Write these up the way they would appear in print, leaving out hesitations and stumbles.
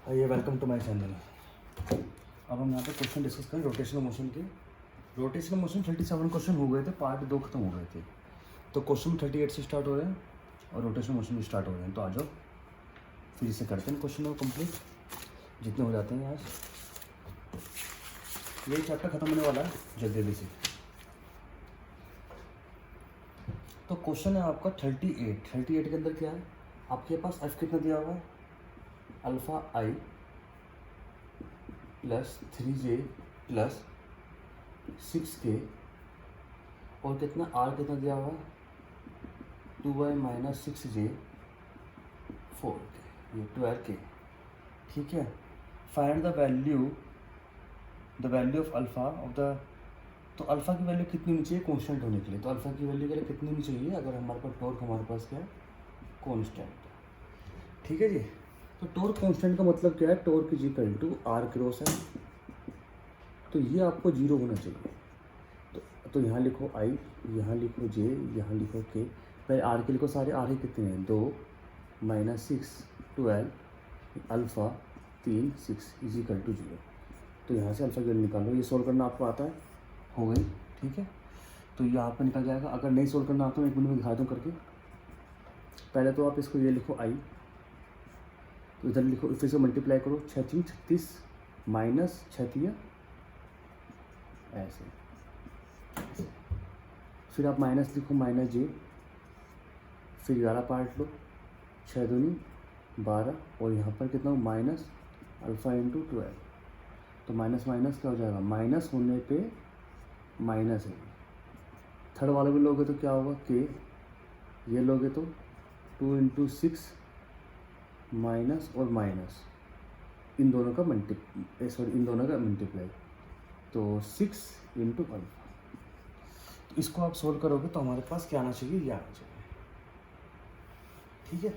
ये welcome to my channel. अब हम यहाँ पे क्वेश्चन डिस्कस करें रोटेशनल मोशन के। रोटेशनल मोशन 37 क्वेश्चन हो गए थे, पार्ट 2 खत्म हो गए थे। तो क्वेश्चन 38 से स्टार्ट हो रहे हैं और रोटेशनल मोशन भी स्टार्ट हो रहे हैं। तो आ जाओ फिर से करते हैं क्वेश्चन को कंप्लीट जितने हो जाते हैं आज। यही चैप्टर खत्म होने वाला है जल्दी जल्दी से। तो क्वेश्चन है आपका 38 के अंदर क्या है आपके पास, एफ कितना दिया हुआ है, अल्फ़ा आई प्लस 3J प्लस 6K और कितना आर कितना दिया हुआ है 2y माइनस 6J 4K, ये 12K। ठीक है, find the value of alpha of the. तो अल्फ़ा की वैल्यू कितनी होनी चाहिए कांस्टेंट होने के लिए। तो अल्फ़ा की वैल्यू के लिए कितनी होनी चाहिए अगर हमारे पास टॉर्क हमारे पास क्या है कांस्टेंट। ठीक है जी। तो टॉर्क कांस्टेंट का मतलब क्या है, torque is equal to R cross है। तो ये आपको जीरो होना चाहिए। तो यहाँ लिखो आई, यहाँ लिखो जे, यहाँ लिखो के। पहले आर के लिखो, सारे आर ही कितने हैं 2 minus 6 12 alpha 3 6 is equal to 0। तो यहाँ से अल्फ़ा की वैल्यू निकालो। ये सोल्व करना आपको आता है, हो गई। ठीक है, तो ये यहाँ पर निकल जाएगा। अगर नहीं सोल्व करना आता तो एक मिनट में दिखा दूँ करके। पहले तो आप इसको ये लिखो आई, तो इधर लिखो, फिर से मल्टीप्लाई करो 6 3 36 माइनस 6 ऐसे। फिर आप माइनस लिखो माइनस जे, फिर 11 पार्ट लो 6 दूनी 12 और यहाँ पर कितना माइनस अल्फ़ा इंटू 12। तो माइनस माइनस क्या हो जाएगा, माइनस होने पे माइनस है। थर्ड वाले भी लोगे तो क्या होगा के, ये लोगे तो 2 इंटू 6 माइनस और माइनस इन दोनों का मल्टीप्लाई तो 6 इंटू अल्फ़ा। तो इसको आप सोल्व करोगे तो हमारे पास क्या आना चाहिए, ये आना चाहिए। ठीक है,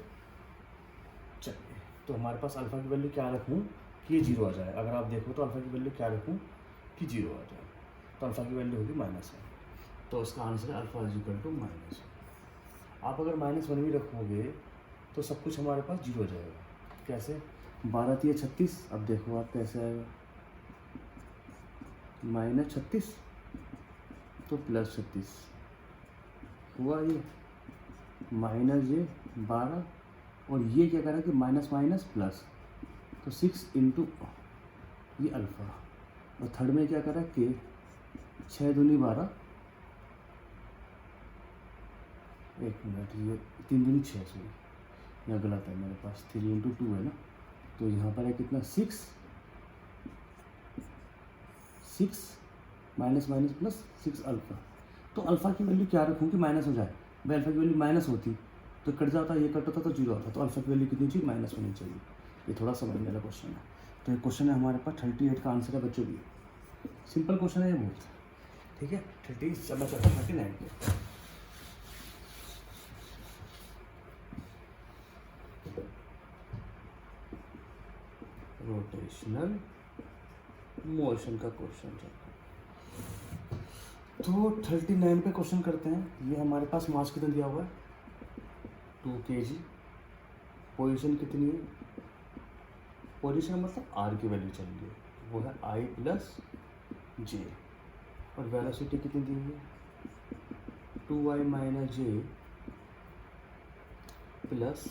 चलिए। तो हमारे पास अल्फ़ा की वैल्यू क्या रखूँ कि ये 0 आ जाए। अगर आप देखो तो अल्फ़ा की वैल्यू क्या रखूँ कि 0 आ जाए। तो अल्फ़ा की वैल्यू होगी -1। तो इसका आंसर है अल्फ़ा इज इक्वल टू -1। आप अगर -1 भी रखोगे तो सब कुछ हमारे पास 0 हो जाएगा। कैसे, 12 3 36। अब देखो आप कैसे आएगा, -36 तो +36 हुआ ये, माइनस ये 12 और ये क्या करा कि माइनस माइनस प्लस, तो 6 इंटू ये अल्फ़ा। और थर्ड में क्या करा कि 6 दूनी 12, एक मिनट, ये 3 दूनी 6, सॉरी यहाँ गलत है मेरे पास, 3 इंटू 2 है ना। तो यहाँ पर है कितना 6 माइनस माइनस प्लस 6 अल्फ़ा। तो अल्फ़ा की वैल्यू क्या रखूँ कि माइनस हो जाए। भाई अल्फ़ा की वैल्यू माइनस होती तो कट जाता, ये कट होता तो 0 आता। तो अल्फ़ा की वैल्यू कितनी चाहिए, माइनस होनी चाहिए। ये थोड़ा समझने वाला क्वेश्चन है। तो ये क्वेश्चन है हमारे पास 38 का आंसर है बच्चों भी। सिंपल क्वेश्चन है ये बहुत। ठीक है, 30 अब मैं चलता हूँ 39 पे। रोटेशनल मोशन का क्वेश्चन चलता है। तो 39 पे क्वेश्चन करते हैं। ये हमारे पास मास कितना दिया हुआ है 2 kg। पोजीशन कितनी है, पोजीशन मतलब आर की वैल्यू चल रही है, वो है आई प्लस जे। और वेलोसिटी कितनी दी हुई है 2y माइनस जे प्लस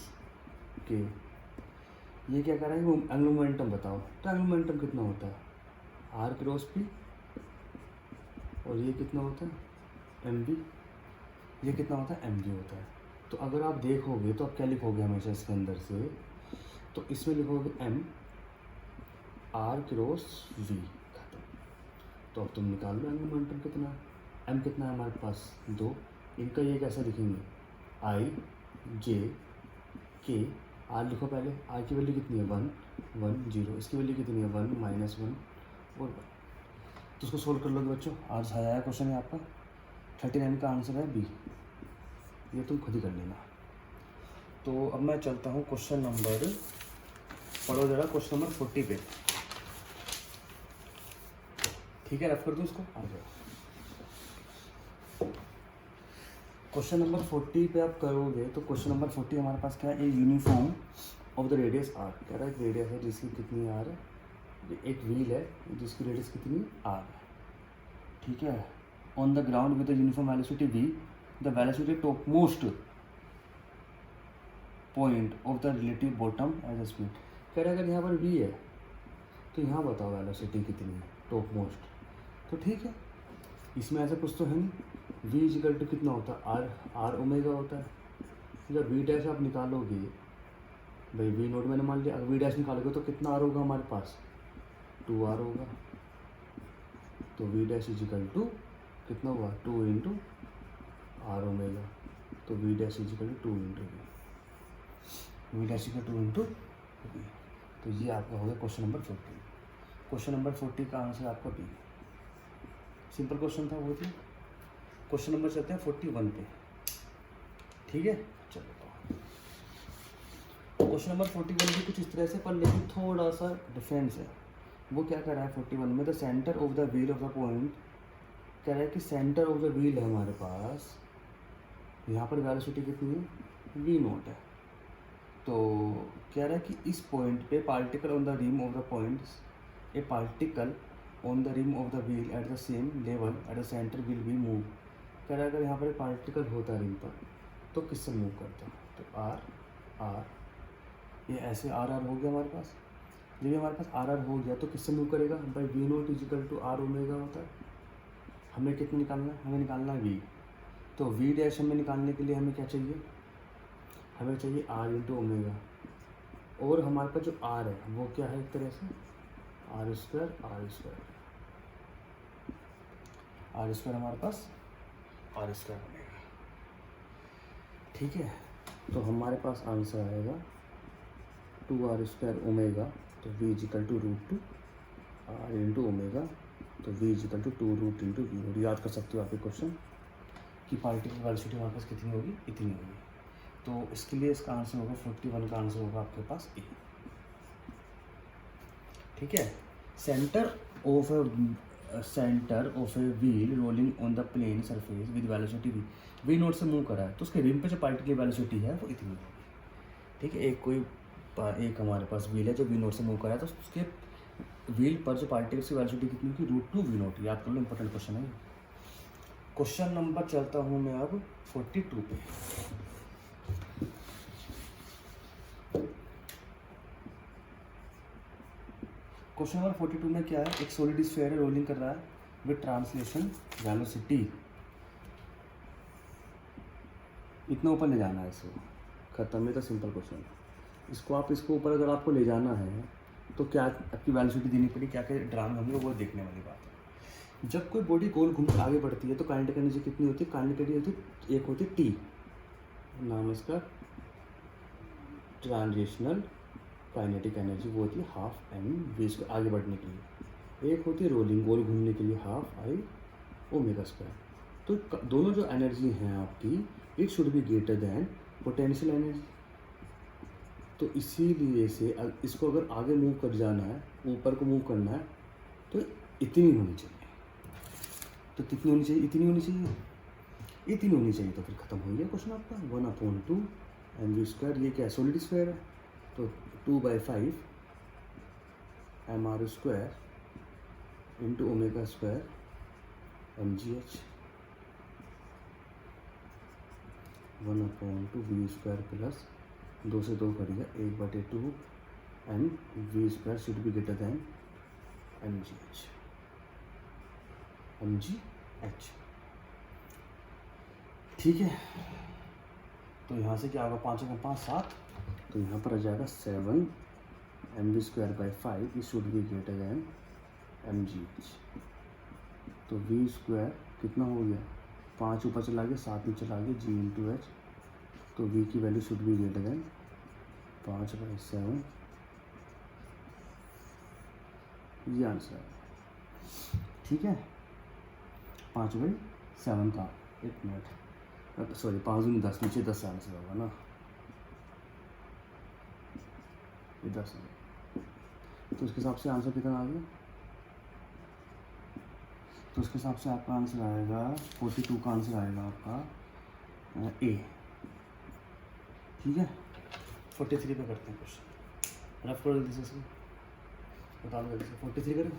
के। ये क्या कर रहा है, एंगुलर मोमेंटम बताओ। तो एंगुलर मोमेंटम कितना होता है आर क्रॉस पी, और ये कितना होता है एम बी, ये कितना होता है एम बी होता है। तो अगर आप देखोगे तो आप क्या लिखोगे हमेशा इसके अंदर से, तो इसमें लिखोगे एम आर क्रॉस वी, खत्म। तो अब तुम निकाल लो एंगुलर मोमेंटम कितना है। एम कितना है हमारे पास 2, इनका ये कैसे लिखेंगे आई जे के। आर लिखो पहले, आर की वैल्यू कितनी है 1 1 0, इसकी वैल्यू कितनी है 1 -1 और 1। तो उसको सोल्व कर लोगे बच्चों। आज आया क्वेश्चन है आपका 39 का आंसर है बी। ये तुम खुद ही कर लेना। तो अब मैं चलता हूँ क्वेश्चन नंबर, पढ़ो जरा क्वेश्चन नंबर 40 पे। ठीक है, रेफ कर दूँ इसको, आ जाओ। क्वेश्चन नंबर 40 पे आप करोगे तो क्वेश्चन नंबर 40 हमारे पास क्या है, a uniform of the radius R, कह रहा है एक रेडियस है जिसकी कितनी आर है, एक व्हील है जिसकी रेडियस कितनी आर है, ठीक है। On the ground with the uniform velocity v, the velocity top most point of the relative bottom edge a speed, कह रहा है अगर यहाँ पर v है तो यहाँ बताओ वेलोसिटी कितनी है टॉप मोस्ट, तो ठीक है इसमें ऐसा कुछ तो है नहीं, v इजिकल टू कितना होता है आर ओमेगा होता है, जब v डैश आप निकालोगे भाई v नोट मैंने मान लिया, अगर v डैश निकालोगे तो कितना आर होगा हमारे पास 2r होगा, तो v डैश इजिकल टू कितना हुआ 2 इंटू आर ओमेगा, तो v dash is equal to 2 into V dash is equal 2 into V. तो ये आपका हो गया क्वेश्चन नंबर 40। क्वेश्चन नंबर 40 का आंसर आपका बी, सिंपल क्वेश्चन था वो थी। क्वेश्चन नंबर चलते हैं 41 पे, ठीक है। चलो क्वेश्चन नंबर 41 भी कुछ इस तरह से, पर लेकिन थोड़ा सा डिफरेंस है। वो क्या कर रहा है 41 में, the centre of the wheel of the point, कह रहा है कि सेंटर ऑफ द व्हील है हमारे पास, यहाँ पर वेलोसिटी कितनी है v नोट है, तो कह रहा है कि इस पॉइंट पे particle on the rim of the points, a particle on the rim of the wheel at the same level at the centre will be move, कह रहा है अगर यहाँ पर पार्टिकल होता रिम पर तो किससे मूव करता, तो आर, ये ऐसे आर हो गया हमारे पास, जब हमारे पास आर हो गया तो किससे मूव करेगा भाई V naught is equal to R omega होता है। हमें कितना निकालना है, हमें निकालना है वी, तो वी डैश हमें निकालने के लिए हमें क्या चाहिए, हमें चाहिए आर इंटू ओमेगा, और हमारे पास जो आर है वो क्या है एक तरह से आर स्क्वायर हमारे पास आर स्क्वायर बनेगा, ठीक है। तो हमारे पास आंसर आएगा 2r स्क्वायर ओमेगा, तो v is equal to √2 r into omega, तो v is equal to 2 root into V. याद कर सकते हो आप ये क्वेश्चन कि पार्टिकल की वेलोसिटी हमारे पास कितनी होगी, इतनी होगी, तो इसके लिए इसका आंसर होगा 41 का आंसर होगा आपके पास ए, ठीक है। Centre of a wheel rolling on the plane surface with velocity v naught से मूव करा है, तो उसके रिम पे जो पार्टिकल की वेलोसिटी है वो इतनी होगी, ठीक है। एक हमारे पास व्हील है जो वी नोट से मूव कर रहा है, तो उसके व्हील पर जो पार्टिकल्स की वेलोसिटी कितनी होगी √2 वी नोट, याद कर लो, इंपॉर्टेंट क्वेश्चन है। क्वेश्चन नंबर चलता हूँ मैं अब 42 पे। क्वेश्चन नंबर 42 में क्या है, एक सॉलिड स्फीयर है, रोलिंग कर रहा है विद ट्रांसलेशन वेलोसिटी, इतना ऊपर ले जाना है इसको, खत्म है, तो सिंपल क्वेश्चन। इसको ऊपर अगर आपको ले जाना है तो क्या आपकी वेलोसिटी देनी पड़ेगी, क्या क्या ड्रामे होंगे वो देखने वाली बात है। जब कोई बॉडी गोल घूम आगे बढ़ती है तो काइनेटिक एनर्जी कितनी होती है, काइनेटिक एनर्जी होती है, एक होती है टी, नाम इसका ट्रांजिशनल काइनेटिक एनर्जी, वो होती है हाफ एम वी स्क्वायर आगे बढ़ने के लिए, एक होती है रोलिंग गोल घूमने के लिए हाफ आई ओमेगा स्क्वायर। तो दोनों जो एनर्जी हैं आपकी, it should be greater than potential energy, तो इसीलिए से इसको अगर आगे मूव कर जाना है, ऊपर को मूव करना है, तो इतनी होनी चाहिए, तो कितनी होनी चाहिए, इतनी होनी चाहिए, तो फिर खत्म हो गया क्वेश्चन आपका। 1/2 mv स्क्वायर, ये क्या है सॉलिड स्फीयर है, तो 2/5 mr square into omega square mgh, 1/2 v square plus 2 से 2 करिएगा 1/2 and V square should be greater than mgh, ठीक है। तो यहाँ से क्या होगा, 5 का 5 7, तो यहाँ पर आ जाएगा 7 mv square by 5 is should be greater than mgh, तो v स्क्वायर कितना हो गया, 5 ऊपर चला गया 7 नीचे चला गया g इंटू एच, तो v की value should be greater than 5/7, ये आंसर है, ठीक है। 5/7 का, एक मिनट, सॉरी 5 दूनी 10, नीचे 10 आंसर होगा ना, ये 10 है, तो उसके हिसाब से आंसर कितना आ गया, तो उसके हिसाब से आपका आंसर आएगा 42 का आंसर आएगा आपका ए, ठीक है। 43 पे करते हैं क्वेश्चन, रफ करो जल्दी से इसको, बता दो जल्दी से। 43 करें,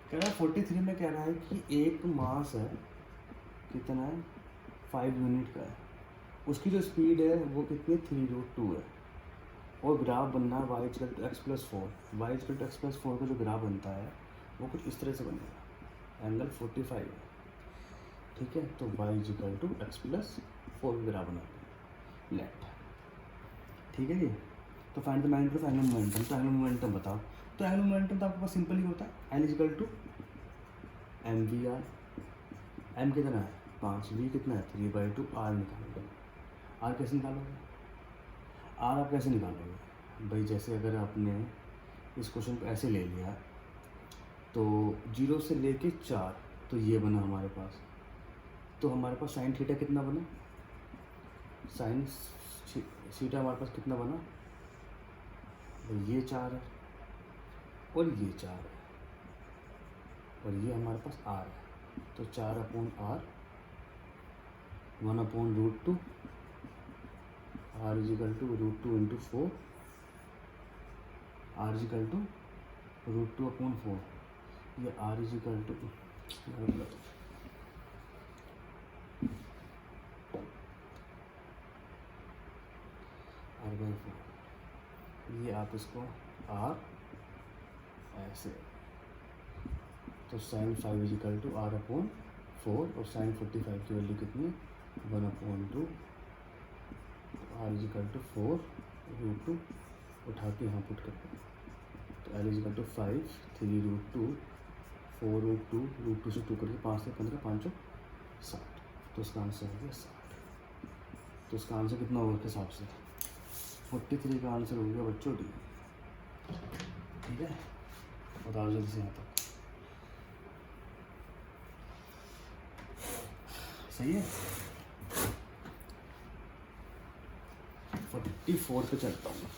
कह रहा है 43 में कह रहा है कि एक मास है, कितना है, 5 यूनिट का है, उसकी जो स्पीड है वो कितनी, 3√2 है, और ग्राफ बनना है y equal to X plus 4। y equal to X plus 4 का जो ग्राफ बनता है वो कुछ इस तरह से बनेगा, एंगल 45 है, ठीक है। तो y equal to X plus 4 का ग्राफ बनाते हैं लेट, ठीक है जी। तो find the magnitude of angular momentum, तो एंगुलर मोमेंटम बताओ। तो एंगुलर मोमेंटम तो आपके पास सिंपल ही होता है, n equal to mvr, m कितना है 5, v कितना है 3/2, r निकालोगे। r कैसे निकालोगे, r आप कैसे निकालोगे भाई, जैसे अगर आपने इस क्वेश्चन को ऐसे ले लिया तो 0 से लेके 4, तो ये बना हमारे पास, तो हमारे पास साइन थीटा कितना बना, साइन थीटा हमारे पास कितना बना, ये 4 है और ये 4 है और ये हमारे पास r है, तो 4/r 1/√2, r is equal to √2 into 4, r is equal to √2/4, ये r is equal to r/4, ये आप इसको r ऐसे, तो sign 5 is equal to r/4, और साइन 45 की वैल्यू कितनी, 1/2, r इज इक्वल टू 4√2, उठा के यहाँ पुट करते हैं, तो l इज इक्वल टू 5, 3√2, 4√2, √2 से 2 करके 5 से 15, 5 और 60, तो इसका आंसर हो गया 60। तो इसका आंसर कितना होगा के हिसाब से, 43 का आंसर हो गया बच्चों डी, ठीक है। बताओ जल्दी से यहाँ तक, सही है। 44 पे चलता हूँ,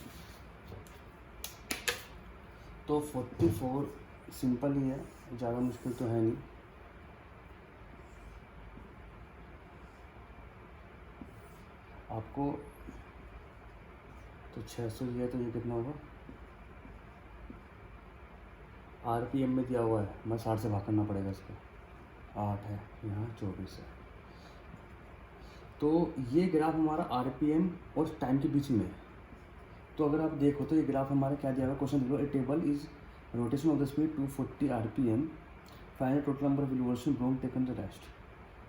तो 44 सिंपल ही है, ज़्यादा मुश्किल तो है नहीं। आपको तो 600 दिया, तो ये कितना होगा, RPM में दिया हुआ है, मैं 60 से भाग करना पड़ेगा इसको, 8 है यहाँ 24 है, तो ये ग्राफ हमारा RPM और टाइम के बीच में है। तो अगर आप देखो तो ये ग्राफ हमारा क्या दिया हुआ, क्वेश्चन देखो, A table is rotation of the speed 240 RPM, find total number of revolution from taken the rest.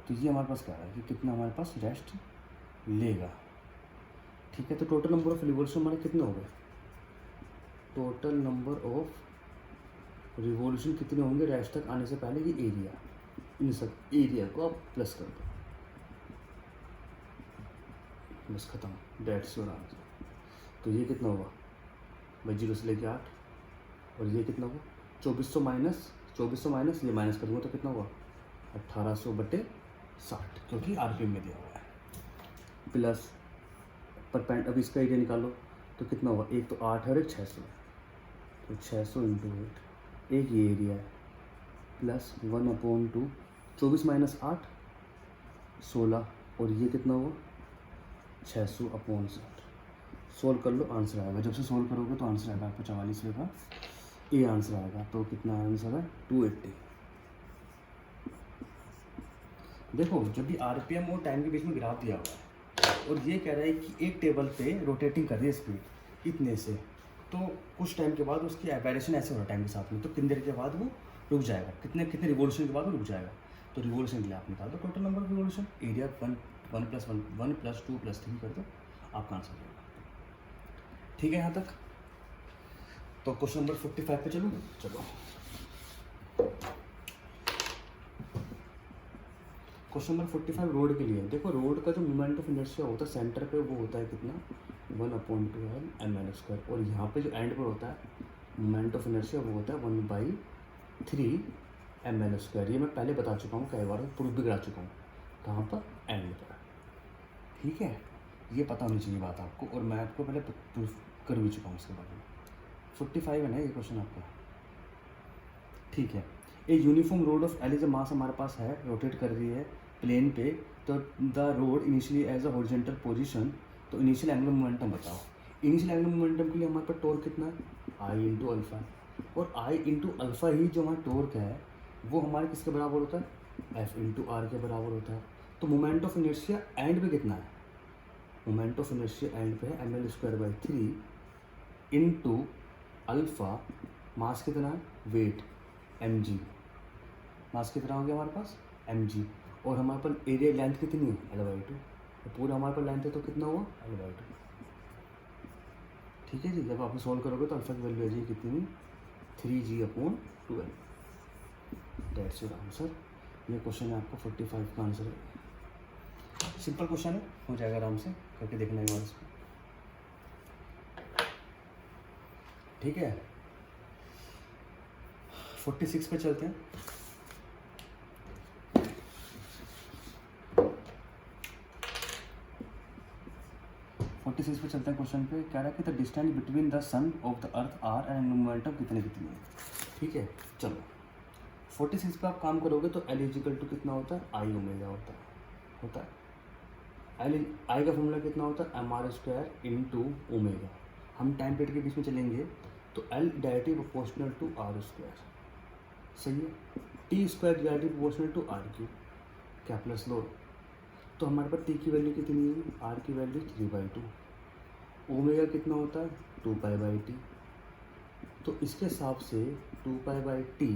तो ये हमारे पास क्या है कि कितना हमारे पास रेस्ट लेगा, ठीक है। तो टोटल नंबर ऑफ रिवॉल्यूशन हमारे कितने हो गए, टोटल नंबर ऑफ रिवॉल्यूशन कितने होंगे रेस्ट तक आने से पहले, ये एरिया, इन सब एरिया को आप प्लस कर दो, बस खत्म, डेट्स योर आंसर। तो ये कितना होगा भाई, 0 से लेके 8, और ये कितना होगा 2400 माइनस ये माइनस कर दूँगा, तो कितना होगा 1800/60, क्योंकि RPM में दिया हुआ है, प्लस परपेंड, अब इसका एरिया निकालो तो कितना होगा, एक तो 8 है और एक 600 है, तो 600 × 8, एक ये एरिया है, प्लस 1/2, 24 माइनस 8 16, और ये कितना होगा 600/60। सोल्व कर लो, आंसर आएगा, जब से सोल्व करोगे तो आंसर आएगा आपको 44 का ए आंसर आएगा। तो कितना आंसर है 280। देखो जब भी RPM और टाइम के बीच में ग्राफ दिया हुआ है और ये कह रहा है कि एक टेबल पे रोटेटिंग कर रही है स्पीड इतने से, तो कुछ टाइम के बाद उसकी एवरेशन ऐसे हो रहा है टाइम के साथ में, तो कितनी देर के बाद वो रुक जाएगा, कितने रिवॉल्यूशन के बाद वो रुक जाएगा। तो रिवॉल्यूशन के लिए आप निकाल दो total number of revolution, area 1 + 1 + 2 + 3 कर दो, आपका आंसर होगा। ठीक है यहाँ तक। तो क्वेश्चन नंबर 45 पे चलो। क्वेश्चन नंबर 45 रोड के लिए। देखो रोड का जो मोमेंट ऑफ इनर्शिया होता है सेंटर पे, वो होता है कितना 1/2 ml², और यहाँ पे जो एंड पर होता है मोमेंट ऑफ इनर्शिया वो होता है 1/3 ml²। ये मैं पहले बता चुका हूँ, कई बार प्रूफ भी करा चुका हूँ, कहाँ पर एंड पर। ठीक है, ये पता होनी चाहिए बात आपको, और मैं आपको पहले प्रूफ कर भी चुका हूँ इसके बारे में। 45 है ना ये क्वेश्चन आपका। ठीक है, a uniform road of L is mass हमारे पास है, रोटेट कर रही है प्लेन पे तो the rod initially as a horizontal position, तो इनिशियल एंगुलर मोमेंटम बताओ। इनिशियल एंगुलर मोमेंटम के लिए हमारे पास टॉर्क कितना है, आई इंटू अल्फा, और आई इंटू अल्फा ही जो हमारा टॉर्क है वो हमारे किसके बराबर होता है, एफ इंटू आर के बराबर होता है। तो मोमेंट ऑफ इनर्शिया एंड पे कितना है, मोमेंट ऑफ इनर्शिया एंड पे है M L square by 3 into alpha, mass कितना है, वेट एम जी, मास कितना हो गया हमारे पास एम जी, और हमारे पास एरिया लेंथ कितनी है L/2, तो पूरा हमारे पास लेंथ है तो कितना हुआ L/2। ठीक है जी, जब आप सॉल्व करोगे तो अल्फा की वैल्यू आ जाएगी कितनी, 3g/12। That's your answer. ये क्वेश्चन है आपका 45 का आंसर है। सिंपल क्वेश्चन है, हो जाएगा आराम से करके देखना एक बार इसको। ठीक है, 46 पे चलते हैं। पे चलते हैं क्वेश्चन पे। कह रहा है कि the distance between the sun of the earth R and momentum कितनी है। ठीक है, चलो 46 पे आप काम करोगे तो एल इजिकल टू कितना होता है, आई ओमेगा होता है। एल आई का फॉर्मूला कितना होता है, M R square into omega. हम टाइम पीरियड के बीच में चलेंगे तो L directly proportional to R square, सही है। T square directly proportional to R cube, क्या प्लस लो। तो हमारे पास टी की वैल्यू कितनी है, आर की वैल्यू 3/2, ओमेगा कितना होता है 2π/t। तो इसके हिसाब से 2π/t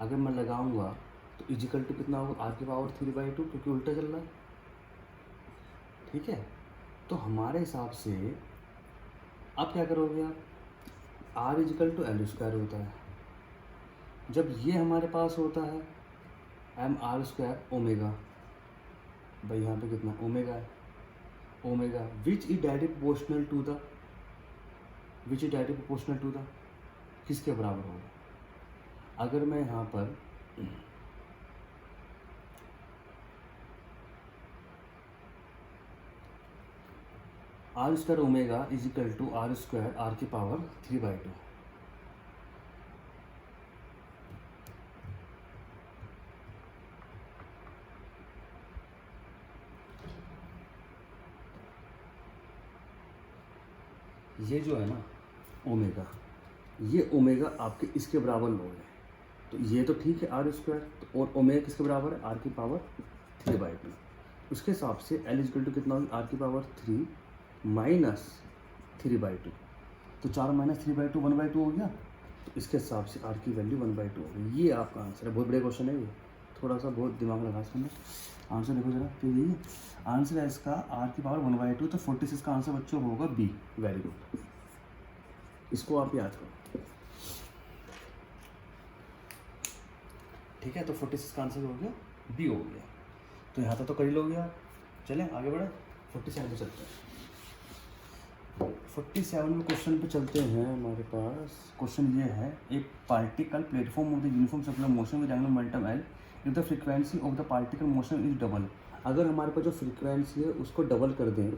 अगर मैं लगाऊंगा तो इजिकल टू कितना होगा, आर की पावर 3/2, क्योंकि उल्टा चल रहा है। ठीक है, तो हमारे हिसाब से आप क्या करोगे, आप R is equal to L square होता है। जब ये हमारे पास होता है एम आर स्क्वायर ओमेगा, भाई यहाँ पे कितना ओमेगा है, omega which is directly proportional to the किसके बराबर होगा। अगर मैं यहाँ पर R square omega is equal to R square R की पावर 3/2, ये जो है ना ओमेगा, ये ओमेगा आपके इसके बराबर लोग है। तो ये तो ठीक है आर स्क्वायर, और ओमेगा किसके बराबर है, आर की पावर 3/2। उसके हिसाब से एल इजिकल टू कितना होगी, आर की पावर 3 माइनस 3/2। तो 4 माइनस 3/2 1/2 हो गया। तो इसके हिसाब से आर की वैल्यू 1/2 हो गई। ये आपका आंसर है। बहुत बड़े क्वेश्चन है ये, थोड़ा सा बहुत दिमाग लगा इसमें। आंसर देखो जरा, तो यही आंसर है इसका, आर की पावर 1/2। तो 46 का आंसर बच्चों होगा बी। वेरी गुड, इसको आप याद करो। ठीक है, तो 46 का आंसर हो गया बी, हो गया। तो यहाँ तक तो कर ही लोगे आप। चलें आगे बढ़े, 47 पे चलते हैं। 47 में क्वेश्चन पे चलते हैं। हमारे पास क्वेश्चन ये है, एक particle platform of the uniform circular motion with angular momentum L if the frequency of the particle motion is double. अगर हमारे पास जो फ्रीक्वेंसी है उसको डबल कर दें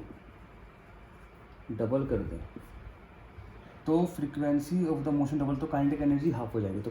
तो frequency of the motion double, तो काइनेटिक एनर्जी हाफ हो जाएगी। तो